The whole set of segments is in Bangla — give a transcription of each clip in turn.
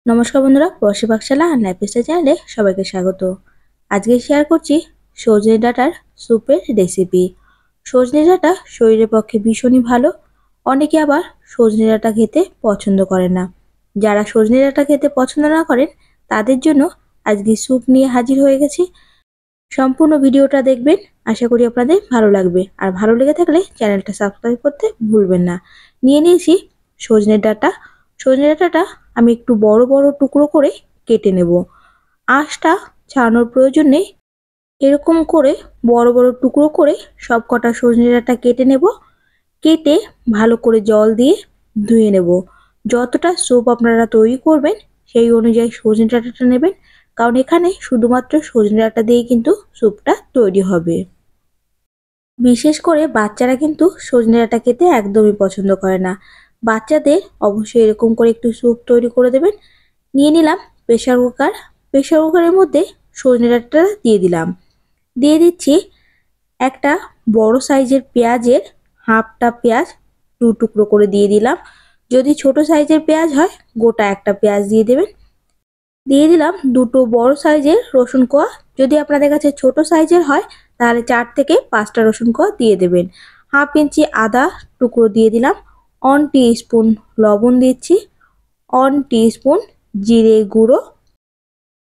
নমস্কার বন্ধুরা, প্রবাসী পাকশালা আর লাইফস্টাইল চ্যানেলে সবাইকে স্বাগত। আজকে শেয়ার করছি সজনে ডাঁটার স্যুপের রেসিপি। সজনে ডাঁটা শরীরের পক্ষে ভীষণই ভালো। অনেকে আবার সজনে ডাঁটা খেতে পছন্দ করেন না। যারা সজনে ডাঁটা খেতে পছন্দ না করেন তাদের জন্য আজকে স্যুপ নিয়ে হাজির হয়ে গেছি। সম্পূর্ণ ভিডিওটা দেখবেন, আশা করি আপনাদের ভালো লাগবে। আর ভালো লেগে থাকলে চ্যানেলটা সাবস্ক্রাইব করতে ভুলবেন না। নিয়ে নিয়েছি সজনে ডাঁটা। সজনে ডাঁটাটা আমি একটু বড় বড় টুকরো করে কেটে নেব। আঁশটা ছাড়ানোর প্রয়োজন নেই। এরকম করে বড় বড় টুকরো করে সব কটা সজনে ডাঁটা কেটে নেব। কেটে ভালো করে জল দিয়ে ধুয়ে নেব। যতটা স্যুপ আপনারা তৈরি করবেন সেই অনুযায়ী সজনে ডাঁটাটা নেবেন, কারণ এখানে শুধুমাত্র সজনে ডাঁটা দিয়ে কিন্তু স্যুপটা তৈরি হবে। বিশেষ করে বাচ্চারা কিন্তু সজনে ডাঁটা খেতে একদমই পছন্দ করে না। বাচ্চাদের অবশ্যই এরকম করে একটু স্যুপ তৈরি করে দেবেন। নিয়ে নিলাম প্রেসার কুকার। প্রেসার কুকারের মধ্যে সজনে ডাঁটাটা দিয়ে দিলাম। দিয়ে দিচ্ছি একটা বড় সাইজের পেঁয়াজের হাফটা পেঁয়াজ দু টুকরো করে দিয়ে দিলাম। যদি ছোট সাইজের পেঁয়াজ হয় গোটা একটা পেঁয়াজ দিয়ে দেবেন। দিয়ে দিলাম দুটো বড় সাইজের রসুন কোয়া। যদি আপনাদের কাছে ছোট সাইজের হয় তাহলে 4 থেকে 5টা রসুন কোয়া দিয়ে দেবেন। হাফ ইঞ্চি আদা টুকরো দিয়ে দিলাম। 1 টিস্পুন লবণ দিচ্ছি। 1 টিস্পুন জিরে গুঁড়ো।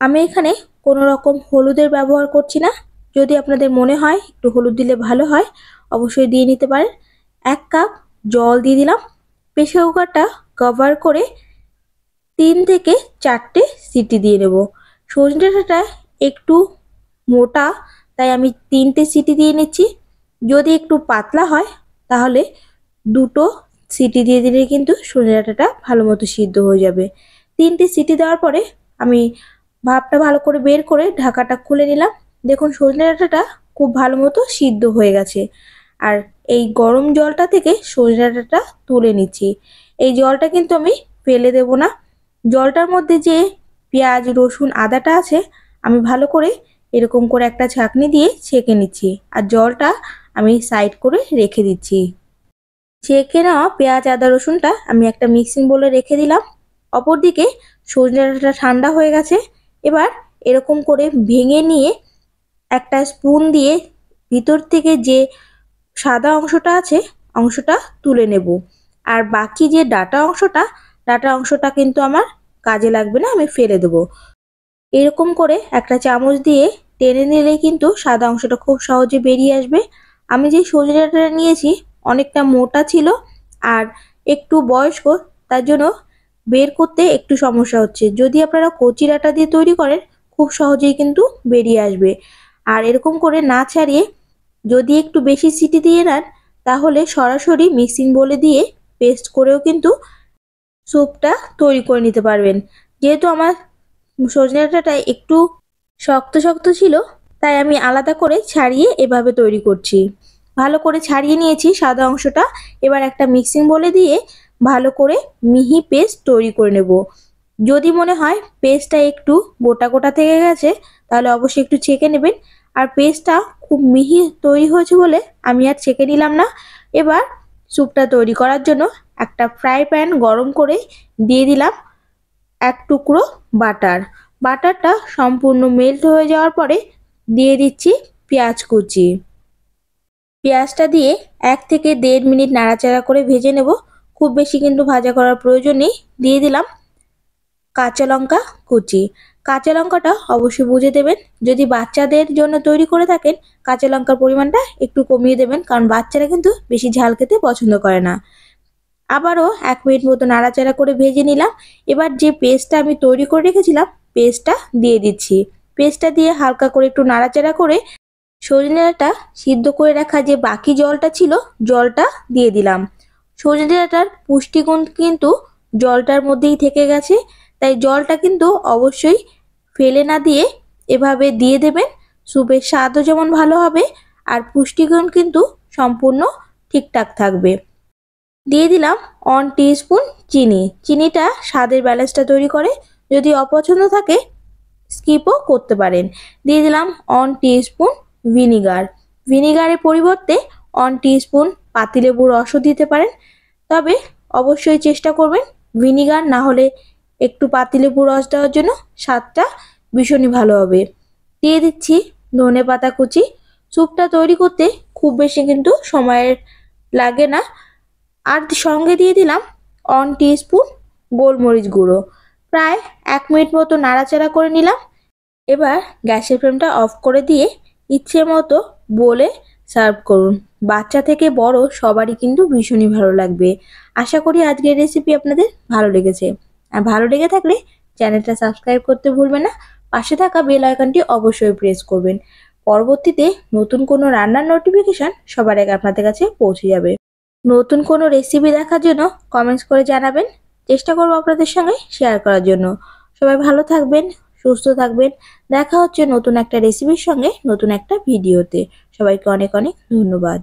আমি এখানে কোনো রকম হলুদের ব্যবহার করছি না। যদি আপনাদের মনে হয় একটু হলুদ দিলে ভালো হয় অবশ্যই দিয়ে নিতে পারেন। 1 কাপ জল দিয়ে দিলাম। প্রেসার কুকারটা কভার করে 3 থেকে 4টে সিটি দিয়ে নেব। সজনে ডাঁটাটা একটু মোটা, তাই আমি 3টে সিটি দিয়ে নিচ্ছি। যদি একটু পাতলা হয় তাহলে 2টো সিটি দিয়ে দিলে কিন্তু সজনে ডাঁটাটা ভালো মতো সিদ্ধ হয়ে যাবে। 3টে সিটি দেওয়ার পরে আমি ভাপটা ভালো করে বের করে ঢাকাটা খুলে নিলাম। দেখুন সজনে ডাঁটাটা খুব ভালো মতো সিদ্ধ হয়ে গেছে। আর এই গরম জলটা থেকে সজনে ডাঁটাটা তুলে নিচ্ছি। এই জলটা কিন্তু আমি ফেলে দেব না। জলটার মধ্যে যে পেঁয়াজ রসুন আদাটা আছে আমি ভালো করে এরকম করে একটা ছাঁকনি দিয়ে ছেঁকে নিচ্ছি। আর জলটা আমি সাইড করে রেখে দিচ্ছি। ছেঁকে নেওয়া পেঁয়াজ আদা রসুনটা আমি একটা মিক্সিং বোলে রেখে দিলাম। অপরদিকে সজনে ডাঁটাটা ঠান্ডা হয়ে গেছে। এবার এরকম করে ভেঙে নিয়ে একটা স্পুন দিয়ে ভিতর থেকে যে সাদা অংশটা আছে অংশটা তুলে নেব। আর বাকি যে ডাটা অংশটা কিন্তু আমার কাজে লাগবে না, আমি ফেলে দেবো। এরকম করে একটা চামচ দিয়ে টেনে নিলেই কিন্তু সাদা অংশটা খুব সহজে বেরিয়ে আসবে। আমি যে সজনে ডাঁটাটা নিয়েছি অনেকটা মোটা ছিল আর একটু বয়স্ক, তার জন্য বের করতে একটু সমস্যা হচ্ছে। যদি আপনারা কচি ডাঁটা দিয়ে তৈরি করেন খুব সহজেই কিন্তু বেরিয়ে আসবে। আর এরকম করে না ছাড়িয়ে যদি একটু বেশি সিটি দিয়ে নেন তাহলে সরাসরি মিক্সিং বোলে দিয়ে পেস্ট করেও কিন্তু স্যুপটা তৈরি করে নিতে পারবেন। যেহেতু আমার সজনে ডাঁটাটা একটু শক্ত শক্ত ছিল তাই আমি আলাদা করে ছাড়িয়ে এভাবে তৈরি করছি। ভালো করে ছাড়িয়ে নিয়েছি সাদা অংশটা। এবার একটা মিক্সিং বোলে দিয়ে ভালো করে মিহি পেস্ট তৈরি করে নেব। যদি মনে হয় পেস্টটা একটু গোটা গোটা থেকে গেছে তাহলে অবশ্যই একটু ছেঁকে নেবেন। আর পেস্টটা খুব মিহি তৈরি হয়েছে বলে আমি আর ছেঁকে নিলাম না। এবার স্যুপটা তৈরি করার জন্য একটা ফ্রাই প্যান গরম করে দিয়ে দিলাম 1 টুকরো বাটার। বাটারটা সম্পূর্ণ মেল্ট হয়ে যাওয়ার পরে দিয়ে দিচ্ছি পেঁয়াজ কুচি। পেঁয়াজটা দিয়ে 1 থেকে 1.5 মিনিট নাড়াচাড়া করে ভেজে নেব। খুব বেশি কিন্তু ভাজা করার প্রয়োজন নেই। দিয়ে দিলাম কাঁচা লঙ্কা কুচি। কাঁচা লঙ্কাটা অবশ্যই বুঝে দেবেন। যদি বাচ্চাদের জন্য তৈরি করে থাকেন কাঁচা লঙ্কার পরিমাণটা একটু কমিয়ে দেবেন, কারণ বাচ্চারা কিন্তু বেশি ঝাল খেতে পছন্দ করে না। আবারও 1 মিনিট মতো নাড়াচাড়া করে ভেজে নিলাম। এবার যে পেস্টটা আমি তৈরি করে রেখেছিলাম পেস্টটা দিয়ে দিচ্ছি। পেস্টটা দিয়ে হালকা করে একটু নাড়াচাড়া করে সজনে ডাঁটা সিদ্ধ করে রাখা যে বাকি জলটা ছিল জলটা দিয়ে দিলাম। সজনে ডাঁটার পুষ্টিগুণ কিন্তু জলটার মধ্যেই থেকে গেছে, তাই জলটা কিন্তু অবশ্যই ফেলে না দিয়ে এভাবে দিয়ে দেবেন। স্যুপের স্বাদও যেমন ভালো হবে আর পুষ্টিগুণ কিন্তু সম্পূর্ণ ঠিকঠাক থাকবে। দিয়ে দিলাম 1 টিস্পুন চিনি। চিনিটা স্বাদের ব্যালেন্সটা তৈরি করে। যদি অপছন্দ থাকে স্কিপও করতে পারেন। দিয়ে দিলাম 1 টিস্পুন ভিনিগার। ভিনিগারের পরিবর্তে 1 টিস্পুন পাতিলেবুর রসও দিতে পারেন। তবে অবশ্যই চেষ্টা করবেন ভিনিগার না হলে একটু পাতিলেবু রস দেওয়ার জন্য স্বাদটা ভীষণই ভালো হবে। দিয়ে দিচ্ছি ধনেপাতা কুচি। স্যুপটা তৈরি করতে খুব বেশি কিন্তু সময়ের লাগে না। আর সঙ্গে দিয়ে দিলাম 1 টিস্পুন গোলমরিচ গুঁড়ো। প্রায় 1 মিনিট মতো নাড়াচাড়া করে নিলাম। এবার গ্যাসের ফ্লেমটা অফ করে দিয়ে ইচ্ছে মতো বলে সার্ভ করুন। বাচ্চা থেকে বড় সবারই কিন্তু ভীষণই ভালো লাগবে। আশা করি আজকের রেসিপি আপনাদের ভালো লেগেছে। আর ভালো লেগে থাকলে চ্যানেলটা সাবস্ক্রাইব করতে ভুলবেন না। পাশে থাকা বেল আইকনটি অবশ্যই প্রেস করবেন। পরবর্তীতে নতুন কোনো রান্নার নোটিফিকেশন সবার আগে আপনাদের কাছে পৌঁছে যাবে। নতুন কোনো রেসিপি দেখার জন্য কমেন্টস করে জানাবেন। চেষ্টা করব আপনাদের সঙ্গে শেয়ার করার জন্য। সবাই ভালো থাকবেন, সুস্থ থাকবেন। দেখা হচ্ছে নতুন একটা রেসিপির সঙ্গে নতুন একটা ভিডিওতে। সবাইকে অনেক অনেক ধন্যবাদ।